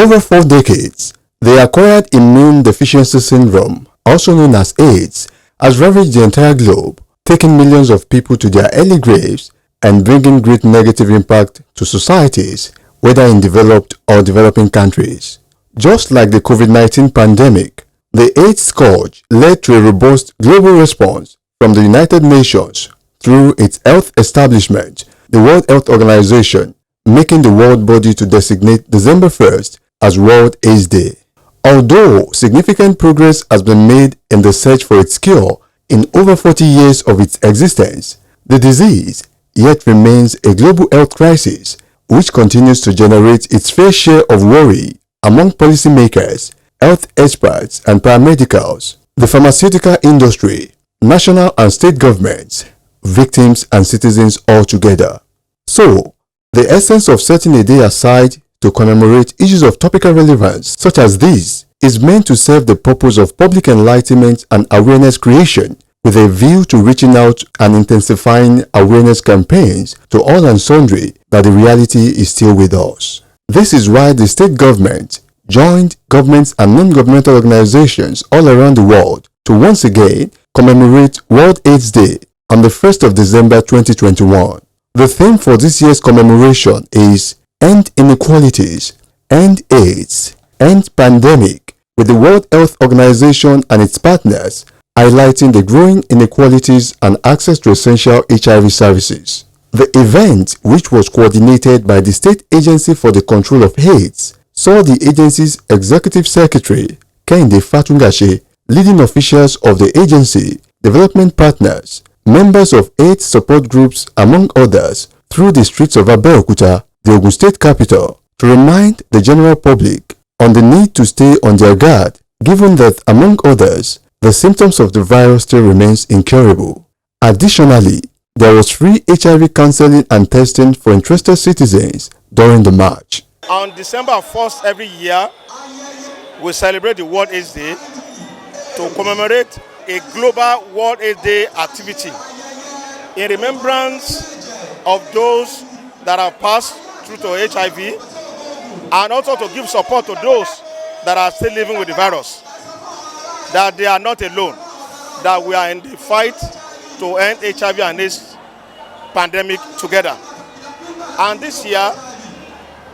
over 4 decades, the acquired immune deficiency syndrome, also known as AIDS, has ravaged the entire globe, taking millions of people to their early graves and bringing great negative impact to societies, whether in developed or developing countries. Just like the COVID-19 pandemic, the AIDS scourge led to a robust global response from the United Nations through its health establishment, the World Health Organization, making the world body to designate December 1st as World AIDS Day. Although significant progress has been made in the search for its cure in over 40 years of its existence, the disease yet remains a global health crisis which continues to generate its fair share of worry among policymakers, health experts and paramedicals, the pharmaceutical industry, national and state governments, victims and citizens all together. So, the essence of setting a day aside to commemorate issues of topical relevance such as these is meant to serve the purpose of public enlightenment and awareness creation with a view to reaching out and intensifying awareness campaigns to all and sundry that the reality is still with us. This is why the state government joined governments and non-governmental organizations all around the world to once again commemorate World AIDS Day on the 1st of December 2021. The theme for this year's commemoration is End Inequalities, End AIDS, End Pandemic, with the World Health Organization and its partners highlighting the growing inequalities and access to essential HIV services. The event, which was coordinated by the State Agency for the Control of AIDS, saw the agency's Executive Secretary, Kehinde Fatungashe, leading officials of the agency, development partners, members of AIDS support groups, among others, through the streets of Abeokuta, the Ogun State capital, to remind the general public on the need to stay on their guard, given that, among others, the symptoms of the virus still remains incurable. Additionally, there was free HIV counseling and testing for interested citizens during the march. On December 1st every year, we celebrate the World AIDS Day to commemorate a global World AIDS Day activity in remembrance of those that have passed through to HIV and also to give support to those that are still living with the virus, that they are not alone, that we are in the fight to end HIV and AIDS pandemic together. And this year,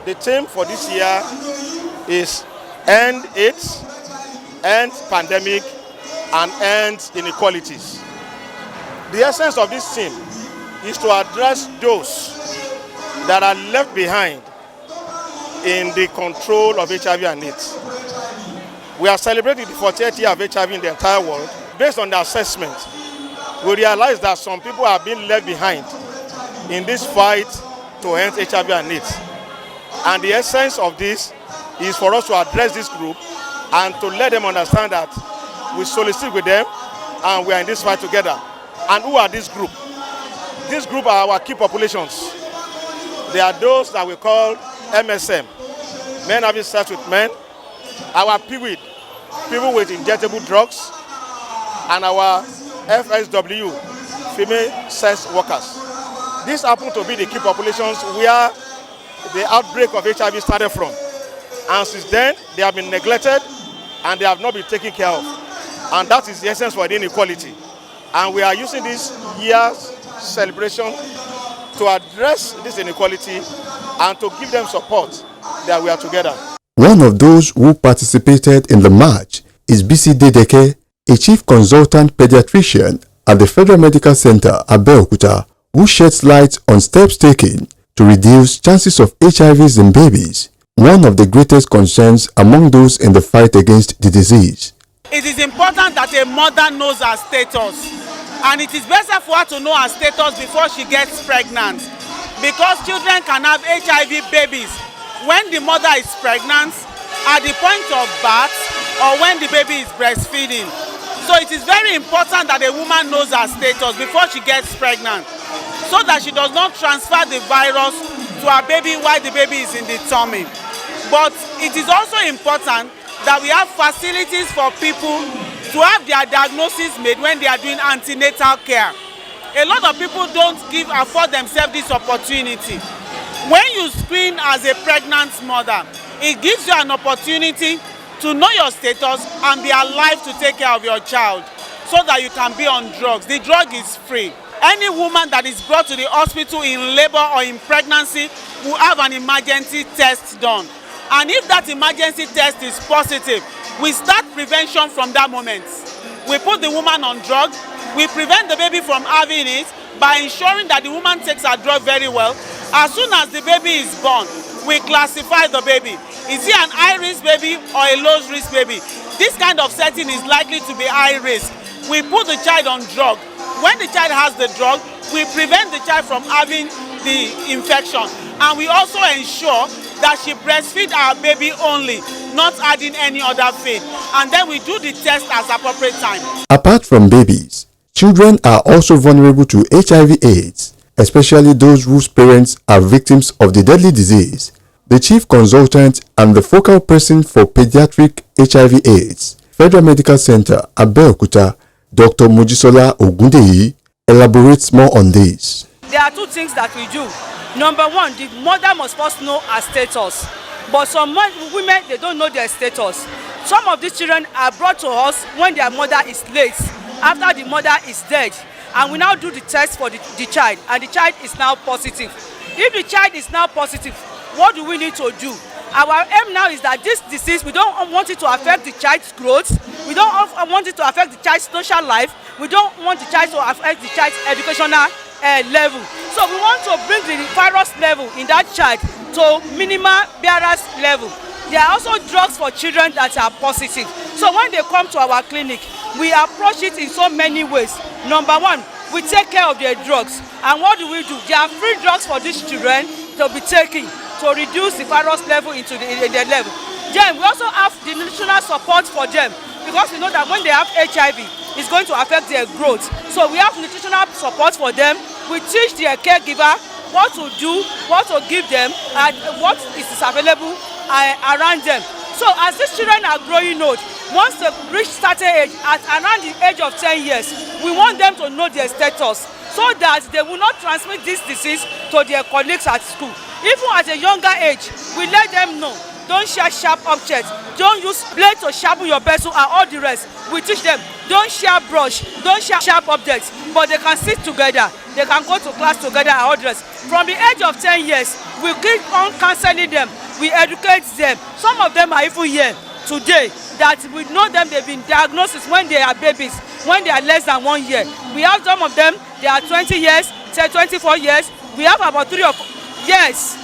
the theme for this year is End AIDS, End Pandemic, and End Inequalities. The essence of this theme is to address those that are left behind in the control of HIV and AIDS. We are celebrating the 40th year of HIV in the entire world. Based on the assessment, we realize that some people are being left behind in this fight to end HIV and AIDS. And the essence of this is for us to address this group and to let them understand that we solicit with them and we are in this fight together. And who are this group? This group are our key populations. They are those that we call MSM, men having sex with men, our PWID, people with injectable drugs, and our FSW, female sex workers. These happen to be the key populations where the outbreak of HIV started from. And since then, they have been neglected and they have not been taken care of. And that is the essence for the inequality. And we are using this year's celebration to address this inequality and to give them support that we are together. One of those who participated in the march is BC Dedeke, a chief consultant pediatrician at the Federal Medical Center, Abeokuta, who sheds light on steps taken to reduce chances of HIVs in babies, one of the greatest concerns among those in the fight against the disease. It is important that a mother knows her status, and it is better for her to know her status before she gets pregnant, because children can have HIV babies when the mother is pregnant, at the point of birth, or when the baby is breastfeeding. So it is very important that a woman knows her status before she gets pregnant, so that she does not transfer the virus to her baby while the baby is in the tummy. But it is also important that we have facilities for people to have their diagnosis made when they are doing antenatal care. A lot of people don't afford themselves this opportunity. When you screen as a pregnant mother, It gives you an opportunity to know your status and be alive to take care of your child so that you can be on drugs. The drug is free. Any woman that is brought to the hospital in labor or in pregnancy will have an emergency test done. And if that emergency test is positive, we start prevention from that moment. We put the woman on drug, we prevent the baby from having it by ensuring that the woman takes her drug very well. As soon as the baby is born, we classify the baby. Is it an high-risk baby or a low-risk baby? This kind of setting is likely to be high risk. We put the child on drug. When the child has the drug, we prevent the child from having the infection. And we also ensure that she breastfeeds our baby only, not adding any other feed. And then we do the test at appropriate time. Apart from babies, children are also vulnerable to HIV/AIDS, especially those whose parents are victims of the deadly disease. The chief consultant and the focal person for pediatric HIV/AIDS, Federal Medical Center, Abeokuta, Dr. Mojisola Ogundeyi, elaborates more on this. There are two things that we do. Number one, the mother must first know her status. But some women, they don't know their status. Some of these children are brought to us when their mother is late, after the mother is dead. And we now do the test for the child, and the child is now positive. If the child is now positive, what do we need to do? Our aim now is that this disease, we don't want it to affect the child's growth. We don't want it to affect the child's social life. We don't want the child to affect the child's educational level. So we want to bring the virus level in that child to minimal bearers level. There are also drugs for children that are positive. So when they come to our clinic, we approach it in so many ways. Number one, we take care of their drugs. And what do? There are free drugs for these children to be taken to reduce the virus level into the level. Then we also have the nutritional support for them, because we know that when they have HIV, it's going to affect their growth. So we have nutritional support for them. We teach their caregiver what to do, what to give them, and what is available around them. So as these children are growing old, once they reach certain age, at around the age of 10 years, we want them to know their status so that they will not transmit this disease to their colleagues at school. Even at a younger age, we let them know. Don't share sharp objects. Don't use blade to sharpen your pencil and all the rest. We teach them, don't share brush, don't share sharp objects, but they can sit together. They can go to class together and all the rest. From the age of 10 years, we keep on counseling them. We educate them. Some of them are even here today that we know them, they've been diagnosed when they are babies, when they are less than 1 year. We have some of them, they are 20 years, say 24 years. We have about 3 or 4 years.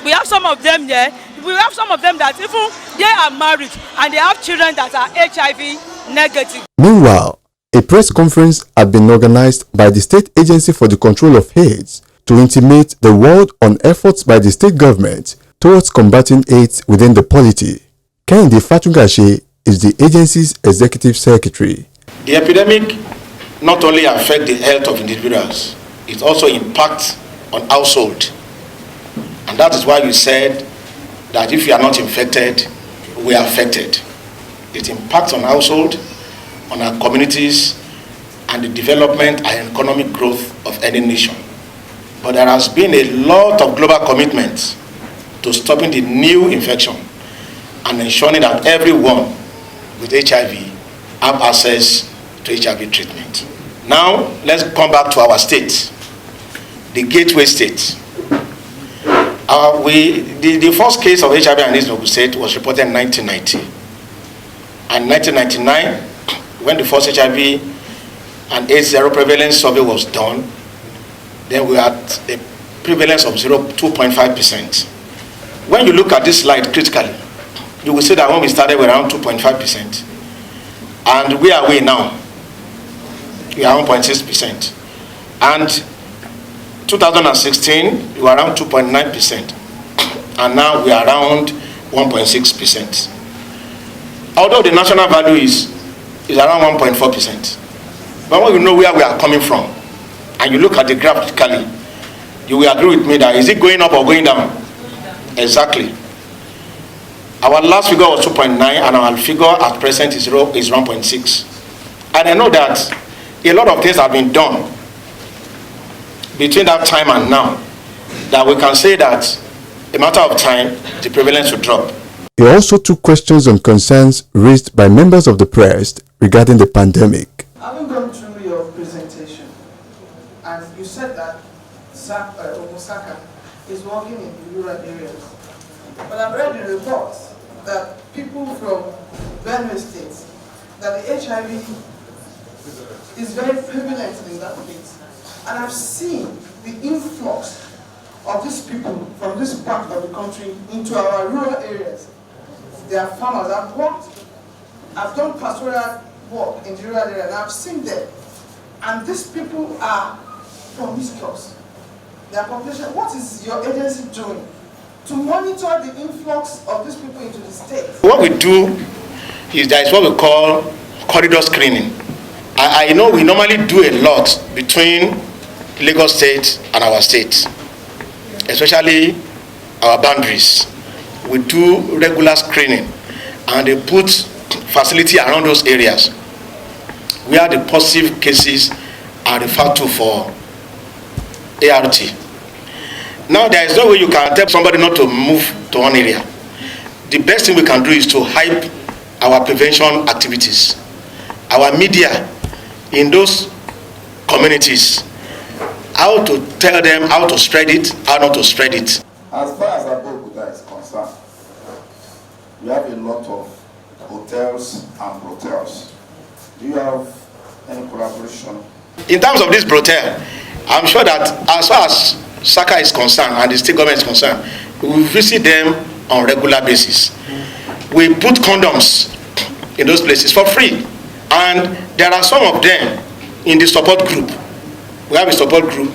We have some of them there. We have some of them that even they are married and they have children that are HIV negative. Meanwhile, a press conference had been organized by the State Agency for the Control of AIDS to intimate the world on efforts by the state government towards combating AIDS within the polity. Kehinde Fatungashe is the agency's executive secretary. The epidemic not only affects the health of individuals, it also impacts on household. And that is why we said that if you are not infected, we are affected. It impacts on household, on our communities, and the development and economic growth of any nation. But there has been a lot of global commitment to stopping the new infection and ensuring that everyone with HIV have access to HIV treatment. Now, let's come back to our state, the gateway state. The first case of HIV and AIDS in Ogun State was reported in 1990. And 1999, when the first HIV and AIDS zero prevalence survey was done, then we had a prevalence of 2.5%. When you look at this slide critically, you will see that when we started, we were around 2.5%. And where are we now? We are 1.6%. And 2016, we were around 2.9%. And now we are around 1.6%. Although the national value is around 1.4%. But when you know where we are coming from, and you look at the graph critically, you will agree with me that is it going up or going down? Exactly. Our last figure was 2.9, and our figure at present is 1.6. And I know that a lot of things have been done between that time and now, that we can say that a matter of time, the prevalence will drop. He also took questions on concerns raised by members of the press regarding the pandemic. Having gone through your presentation, and you said that Osaka is working in rural areas, but I've read in reports that people from Benue State, that the HIV is very prevalent in that place. And I've seen the influx of these people from this part of the country into our rural areas. They are farmers. I've done pastoral work in the rural area, and I've seen them. And these people are promiscuous. Their population, what is your agency doing to monitor the influx of these people into the state? What we do is that is what we call corridor screening. I know we normally do a lot between Lagos State and our state, especially our boundaries. We do regular screening, and they put facility around those areas where the positive cases are referred to for ART. Now, there is no way you can tell somebody not to move to one area. The best thing we can do is to hype our prevention activities. Our media in those communities, how to tell them how to spread it, how not to spread it. As far as Abeokuta is concerned, we have a lot of hotels and brotels. Do you have any collaboration? In terms of this brothel, I'm sure that as far as SACA is concerned and the state government is concerned, we will visit them on a regular basis. We put condoms in those places for free, and there are some of them in the support group. We have a support group.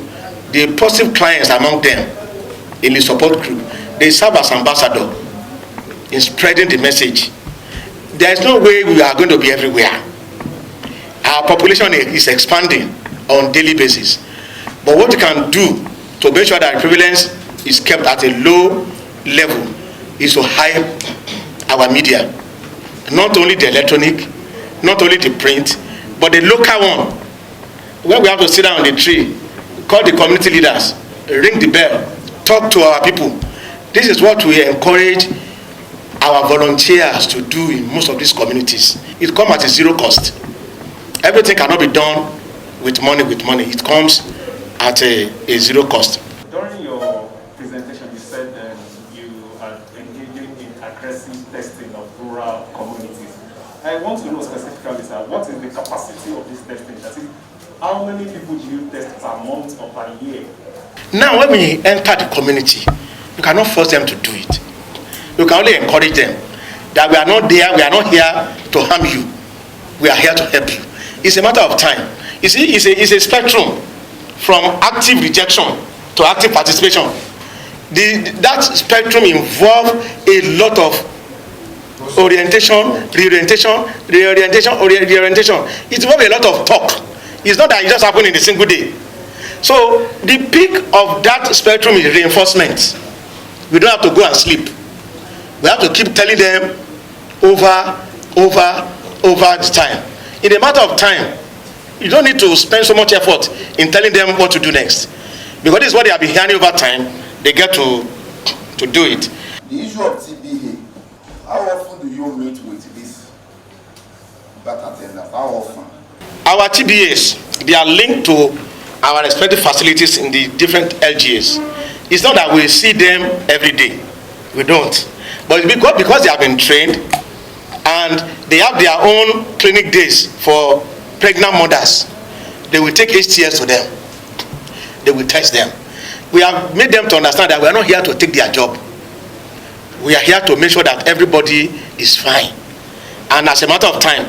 The positive clients among them in the support group, they serve as ambassador in spreading the message. There is no way we are going to be everywhere. Our population is expanding on a daily basis. But what we can do to make sure that prevalence is kept at a low level is to hype our media. Not only the electronic, not only the print, but the local one. When we have to sit down on the tree, call the community leaders, ring the bell, talk to our people. This is what we encourage our volunteers to do in most of these communities. It comes at a zero cost. Everything cannot be done with money. It comes at a zero cost. During your presentation, you said you are engaging in aggressive testing of rural communities. I want to know specifically, sir, what is the capacity of this testing? That is, how many people do you test per month or per year? Now, when we enter the community, you cannot force them to do it. You can only encourage them that we are not there, we are not here to harm you. We are here to help you. It's a matter of time. You see, it's a spectrum from active rejection to active participation. That spectrum involves a lot of orientation. It involves a lot of talk. It's not that it just happened in a single day. So the peak of that spectrum is reinforcement. We don't have to go and sleep. We have to keep telling them over the time. In a matter of time, you don't need to spend so much effort in telling them what to do next. Because this is what they have been hearing over time, they get to do it. The issue of TBA, how often do you meet with this birth attendant? How often? Our TBAs, they are linked to our respective facilities in the different LGAs. It's not that we see them every day. We don't. But because they have been trained and they have their own clinic days for pregnant mothers, they will take HTS to them. They will test them. We have made them to understand that we are not here to take their job. We are here to make sure that everybody is fine. And as a matter of time,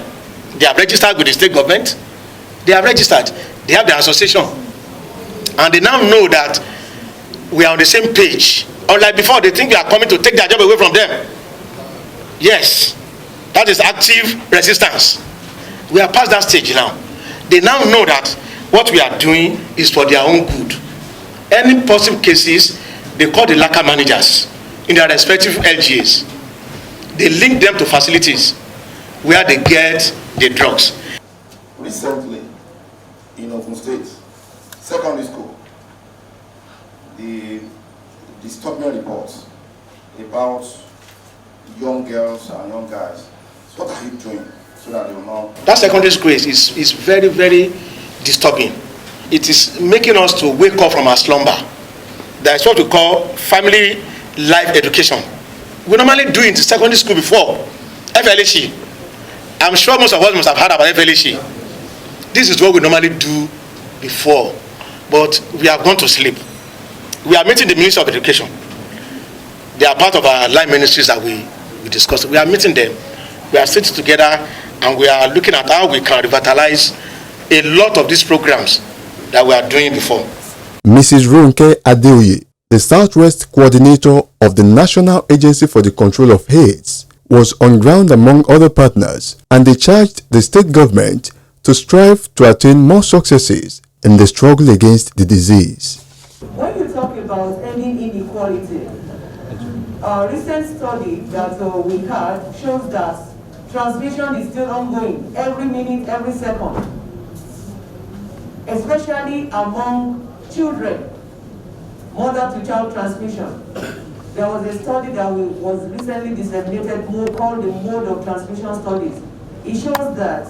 they have registered with the state government. They have registered. They have their association. And they now know that we are on the same page. Unlike before, they think we are coming to take their job away from them. Yes, that is active resistance. We are past that stage now. They now know that what we are doing is for their own good. Any positive cases, they call the LACA managers in their respective LGAs. They link them to facilities where they get the drugs. Recently, in Ogun State, secondary school, the disturbing reports about young girls and young guys. So what are you doing so that they will not? That secondary school is very, very disturbing. It is making us to wake up from our slumber. That is what we call family life education. We normally do it in secondary school before. FLHE. I'm sure most of us must have heard about FLHE. This is what we normally do before. But we have gone to sleep. We are meeting the Ministry of Education. They are part of our line ministries that we discussed. We are meeting them. We are sitting together and we are looking at how we can revitalize a lot of these programs that we are doing before. Mrs. Ronke Adeoye, the Southwest Coordinator of the National Agency for the Control of AIDS, was on ground among other partners, and they charged the state government to strive to attain more successes in the struggle against the disease. When you talk about ending inequality, a recent study that we had shows that transmission is still ongoing every minute, every second, especially among children, mother-to-child transmission. There was a study that was recently disseminated called the Mode of Transmission Studies. It shows that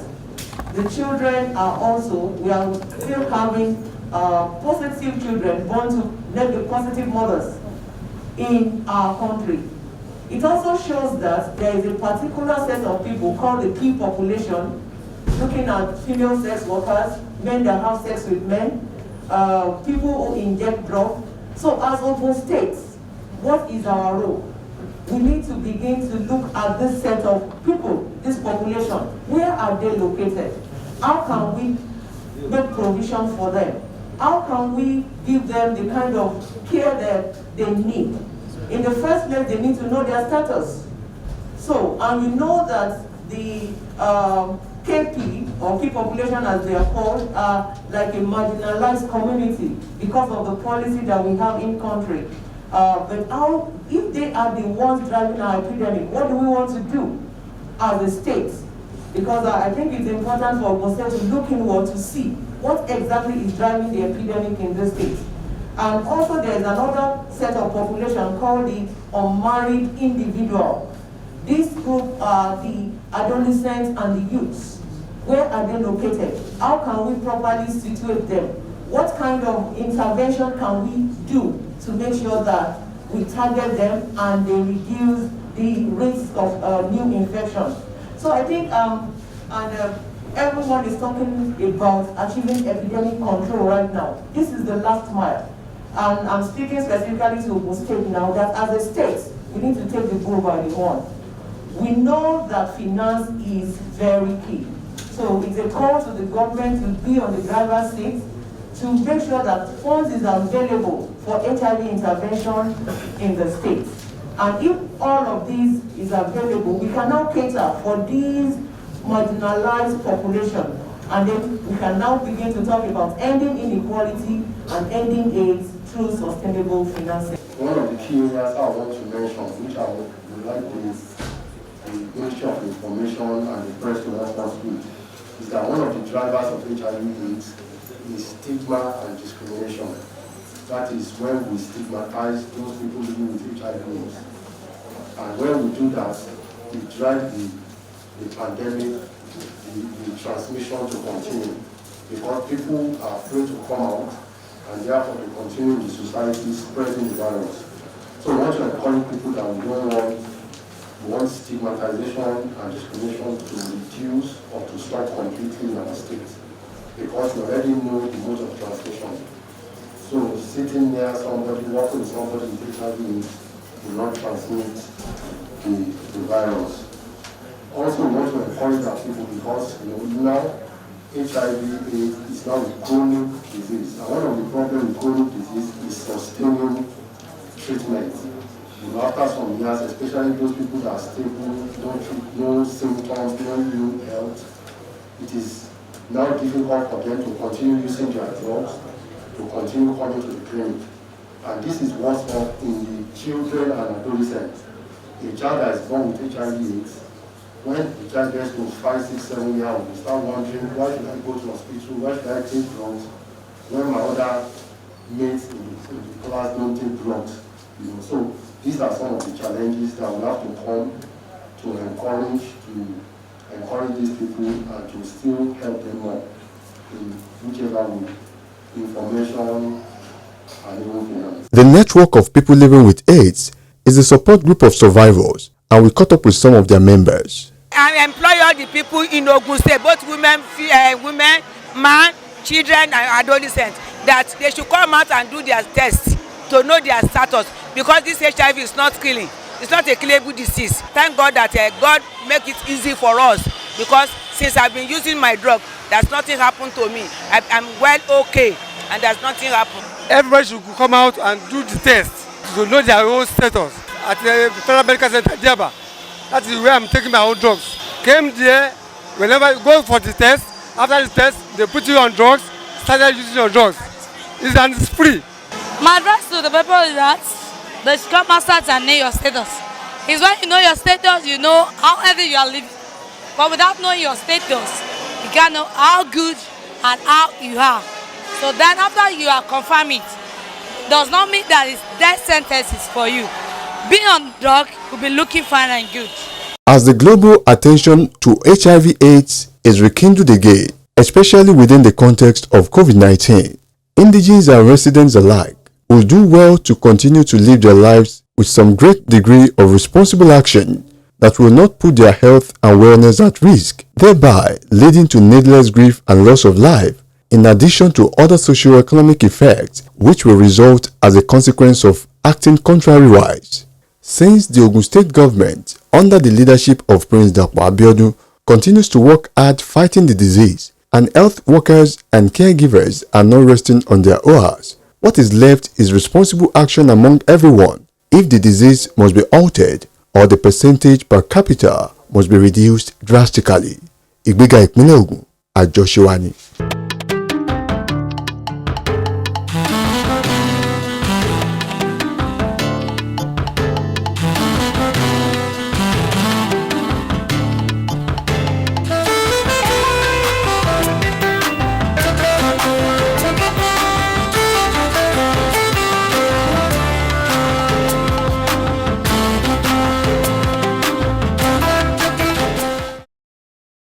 the children are also, we are still having positive children born to positive mothers in our country. It also shows that there is a particular set of people called the key population, looking at female sex workers, men that have sex with men, people who inject drugs. So as Ogun states, what is our role? We need to begin to look at this set of people, this population. Where are they located? How can we make provision for them? How can we give them the kind of care that they need? In the first place, they need to know their status. So, and we know that the KP, or key population as they are called, are like a marginalized community because of the policy that we have in country. But how, if they are the ones driving our epidemic, what do we want to do as a state? Because I think it's important for Ogun State to look inward to see what exactly is driving the epidemic in this state. And also there's another set of population called the unmarried individual. This group are the adolescents and the youths. Where are they located? How can we properly situate them? What kind of intervention can we do to make sure that we target them and they reduce the risk of new infection? So I think, everyone is talking about achieving epidemic control right now. This is the last mile. And I'm speaking specifically to Ogun State now, that as a state, we need to take the bull by the horn. We know that finance is very key. So it's a call to the government to be on the driver's seat to make sure that funds is available for HIV intervention in the state. And if all of these is available, we can now cater for these marginalized population. And then we can now begin to talk about ending inequality and ending AIDS through sustainable financing. One of the key areas I want to mention, which I would like the Ministry of Information and the press to help us with, is that one of the drivers of HIV/AIDS is stigma and discrimination. That is when we stigmatize those people living with HIV/AIDS. And when we do that, we drive the pandemic, the transmission to continue. Because people are afraid to come out, and therefore they continue in the society spreading the virus. So we want to encourage people that we want stigmatization and discrimination to reduce or to stop completely in our state, because we already know the mode of transmission. So sitting near somebody, working with somebody with HIV will not transmit the virus. Also, we want to encourage our people because now HIV/AIDS is now a chronic disease. And one of the problems with chronic disease is sustaining treatment. After some years, especially those people that are stable, no symptoms, no ill health, it is now difficult for them to continue using their drugs, to continue coming to the clinic. And this is what's up in the children and adolescents. A child that is born with HIV/AIDS, when the child gets to 5, 6, 7 years old, they start wondering, why should I go to hospital? Why should I take drugs when my other mates in the class don't take drugs? So these are some of the challenges that we have to come to encourage these people and to still help them more in whichever way, information and even finance. The network of people living with AIDS is a support group of survivors, and we caught up with some of their members. I employ all the people in Ogun State, both women, men, children, and adolescents, that they should come out and do their tests to know their status, because this HIV is not killing. It's not a killable disease. Thank God that God make it easy for us, because since I've been using my drug, there's nothing happened to me. I'm well okay, and there's nothing happened. Everybody should come out and do the test to know their own status at the Federal Medical Center, Jaba. That is where I'm taking my own drugs. Came there, whenever you go for the test, after the test, they put you on drugs, started using your drugs. It's free. My advice to the people is that they should come outside and know your status. It's when you know your status, you know how healthy you are living. But without knowing your status, you can't know how good and how you are. So then after you are confirmed it, does not mean that it's death sentences for you. Being on drug will be looking fine and good. As the global attention to HIV/AIDS is rekindled again, especially within the context of COVID-19, indigenes and residents alike will do well to continue to live their lives with some great degree of responsible action that will not put their health and wellness at risk, thereby leading to needless grief and loss of life, in addition to other socio-economic effects which will result as a consequence of acting contrary-wise. Since the Ogun State government, under the leadership of Prince Dapo Abiodun, continues to work hard fighting the disease, and health workers and caregivers are not resting on their oars, what is left is responsible action among everyone if the disease must be altered or the percentage per capita must be reduced drastically. Ìgbéga ìpínlẹ̀ Ògùn, Àjọṣe wa ni.